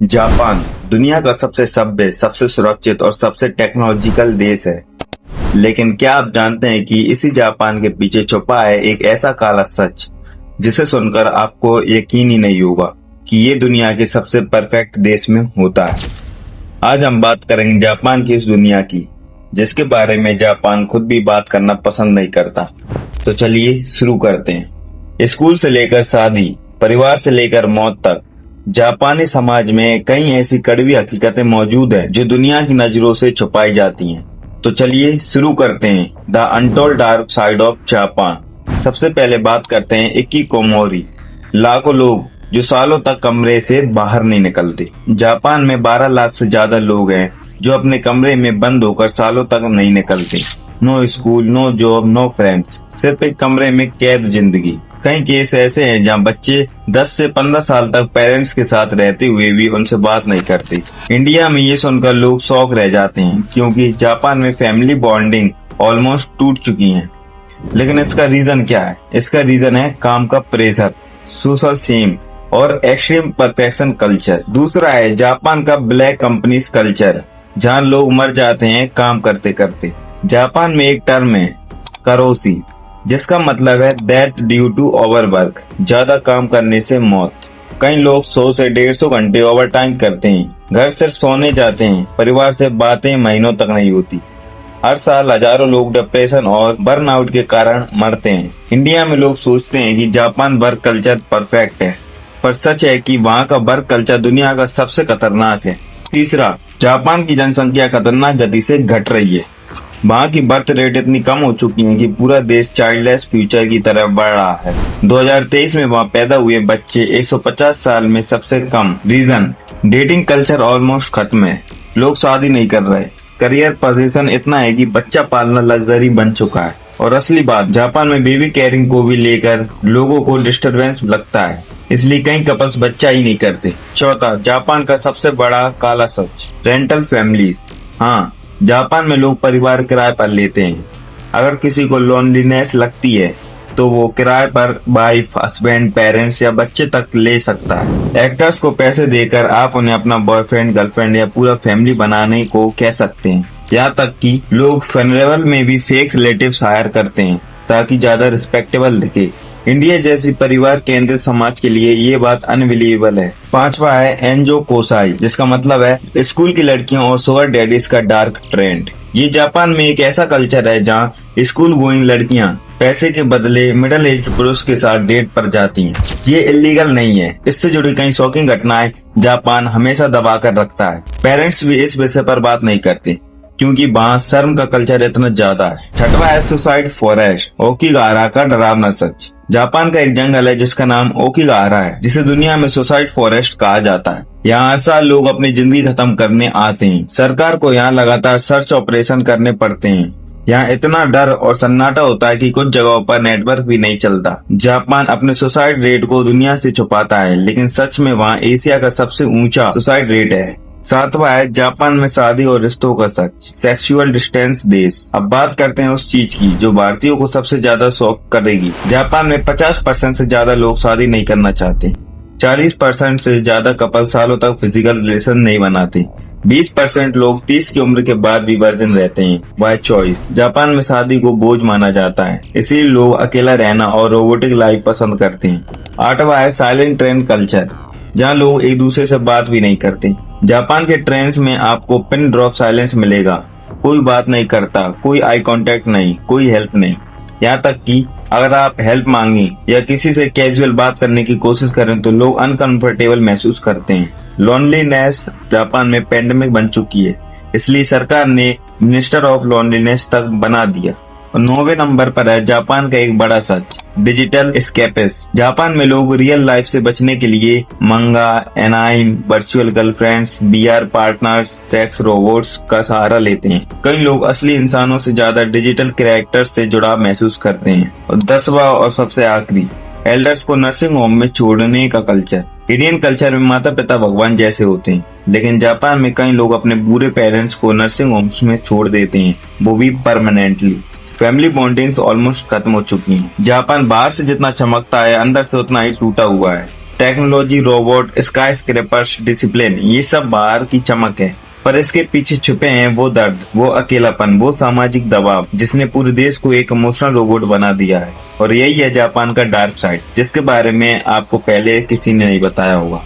Japan दुनिया का सबसे सभ्य, सबसे सुरक्षित और सबसे टेक्नोलॉजिकल देश है। लेकिन क्या आप जानते हैं कि इसी जापान के पीछे छुपा है एक ऐसा काला सच जिसे सुनकर आपको यकीन ही नहीं होगा कि ये दुनिया के सबसे परफेक्ट देश में होता है। आज हम बात करेंगे जापान की इस दुनिया की, जिसके बारे में जापान खुद भी बात करना पसंद नहीं करता। तो चलिए शुरू करते हैं। स्कूल से लेकर शादी, परिवार से लेकर मौत तक, जापानी समाज में कई ऐसी कड़वी हकीकतें मौजूद है जो दुनिया की नजरों से छुपाई जाती हैं। तो चलिए शुरू करते हैं the untold dark side of Japan. सबसे पहले बात करते हैं इकिकोमोरी। लाखों लोग जो सालों तक कमरे से बाहर नहीं निकलते। जापान में 12 लाख से ज्यादा लोग हैं जो अपने कमरे में बंद होकर सालों तक नहीं निकलते। No school, no job, no friends, सिर्फ एक कमरे में कैद जिंदगी। कई केस ऐसे हैं जहां बच्चे 10 से 15 साल तक पेरेंट्स के साथ रहते हुए भी उनसे बात नहीं करते। इंडिया में ये सुनकर लोग शॉक रह जाते हैं क्योंकि जापान में फैमिली बॉन्डिंग ऑलमोस्ट टूट चुकी है। लेकिन इसका रीजन क्या है? इसका रीजन है काम का प्रेशर, सोशल शेम और एक्सट्रीम परफेक्शन कल्चर। दूसरा है जापान का ब्लैक कंपनीज कल्चर, जहां लोग मर जाते हैं काम करते करते। जापान में एक टर्म है करोसी, जिसका मतलब है दैट ड्यू टू ओवरवर्क, ज्यादा काम करने से मौत। कई लोग 100 से 150 घंटे ओवर टाइम करते हैं, घर सिर्फ सोने जाते हैं, परिवार से बातें महीनों तक नहीं होती। हर साल हजारों लोग डिप्रेशन और बर्नआउट के कारण मरते हैं। इंडिया में लोग सोचते हैं कि जापान वर्क कल्चर परफेक्ट है, पर सच है कि वहाँ का वर्क कल्चर दुनिया का सबसे खतरनाक है। तीसरा, जापान की जनसंख्या खतरनाक गति से घट रही है। वहाँ की बर्थ रेट इतनी कम हो चुकी है कि पूरा देश चाइल्डलेस फ्यूचर की तरफ बढ़ रहा है। 2023 में वहाँ पैदा हुए बच्चे 150 साल में सबसे कम। रीजन, डेटिंग कल्चर ऑलमोस्ट खत्म है, लोग शादी नहीं कर रहे। करियर पोजीशन इतना है कि बच्चा पालना लग्जरी बन चुका है। और असली बात, जापान में बेबी केयरिंग को भी लेकर लोगों को डिस्टरबेंस लगता है, इसलिए कई कपल्स बच्चा ही नहीं करते। चौथा, जापान का सबसे बड़ा काला सच, रेंटल फैमिलीज। हाँ, जापान में लोग परिवार किराए पर लेते हैं। अगर किसी को लोनलीनेस लगती है तो वो किराए पर वाइफ, हस्बैंड, पेरेंट्स या बच्चे तक ले सकता है। एक्टर्स को पैसे देकर आप उन्हें अपना बॉयफ्रेंड, गर्लफ्रेंड या पूरा फैमिली बनाने को कह सकते हैं। यहाँ तक कि लोग फनरेबल में भी फेक रिलेटिव्स हायर करते हैं ताकि ज्यादा रिस्पेक्टेबल दिखे। इंडिया जैसी परिवार केंद्रित समाज के लिए ये बात अनबिलीवेबल है। पांचवा है एंजो कोसाई, जिसका मतलब है स्कूल की लड़कियों और सुगर डैडीज का डार्क ट्रेंड। ये जापान में एक ऐसा कल्चर है जहाँ स्कूल गोइंग लड़कियां पैसे के बदले मिडिल एज पुरुष के साथ डेट पर जाती हैं। ये इलीगल नहीं है। इससे जुड़ी कई शॉकिंग घटनाएं जापान हमेशा दबा कर रखता है। पेरेंट्स भी इस विषय पर बात नहीं करते क्योंकि वहाँ शर्म का कल्चर इतना ज्यादा है। छठवा है सुसाइड फॉरेस्ट, ओकिगारा का डरावना सच। जापान का एक जंगल है जिसका नाम ओकिगारा है, जिसे दुनिया में सुसाइड फॉरेस्ट कहा जाता है। यहाँ हर साल लोग अपनी जिंदगी खत्म करने आते हैं। सरकार को यहाँ लगातार सर्च ऑपरेशन करने पड़ते हैं। यहाँ इतना डर और सन्नाटा होता है कि कुछ जगहों पर नेटवर्क भी नहीं चलता। जापान अपने सुसाइड रेट को दुनिया से छुपाता है, लेकिन सच में वहाँ एशिया का सबसे ऊंचा सुसाइड रेट है। सातवां है जापान में शादी और रिश्तों का सच, सेक्सुअल डिस्टेंस देश। अब बात करते हैं उस चीज की जो भारतीयों को सबसे ज्यादा शॉक करेगी। जापान में 50% से ज्यादा लोग शादी नहीं करना चाहते। 40% से ज्यादा कपल सालों तक फिजिकल रिलेशन नहीं बनाते। 20% लोग 30 की उम्र के बाद भी वर्जिन रहते हैं बाय चॉइस। जापान में शादी को बोझ माना जाता है, इसीलिए लोग अकेला रहना और रोबोटिक लाइफ पसंद करते हैं। आठवां है साइलेंट ट्रेन कल्चर, जहाँ लोग एक दूसरे से बात भी नहीं करते। जापान के ट्रेन्स में आपको पिन ड्रॉप साइलेंस मिलेगा। कोई बात नहीं करता, कोई आई कांटेक्ट नहीं, कोई हेल्प नहीं। यहाँ तक कि अगर आप हेल्प मांगे या किसी से कैजुअल बात करने की कोशिश करें तो लोग अनकंफर्टेबल महसूस करते हैं। लोनलीनेस जापान में पेंडेमिक बन चुकी है, इसलिए सरकार ने मिनिस्टर ऑफ लोनलीनेस तक बना दिया। और 9वें नंबर पर है जापान का एक बड़ा सच, डिजिटल एस्केपिस्ट। जापान में लोग रियल लाइफ से बचने के लिए manga, anime, virtual girlfriends, VR partners, sex robots का सहारा लेते हैं। कई लोग असली इंसानों से ज्यादा डिजिटल कैरेक्टर्स से जुड़ाव महसूस करते हैं। और 10वां और सबसे आखिरी, एल्डर्स को नर्सिंग होम में छोड़ने का कल्चर। इंडियन कल्चर में माता पिता भगवान जैसे होते हैं, लेकिन जापान में कई लोग अपने बूढ़े पेरेंट्स को नर्सिंग होम्स में छोड़ देते हैं, वो भी परमानेंटली। फैमिली बॉन्डिंग्स ऑलमोस्ट खत्म हो चुकी हैं। जापान बाहर से जितना चमकता है, अंदर से उतना ही टूटा हुआ है। Technology, robot, sky scrapers, discipline, ये सब बाहर की चमक है, पर इसके पीछे छुपे हैं वो दर्द, वो अकेलापन, वो सामाजिक दबाव जिसने पूरे देश को एक इमोशनल रोबोट बना दिया है। और यही है जापान का डार्क साइड, जिसके बारे में आपको पहले किसी ने नहीं बताया होगा।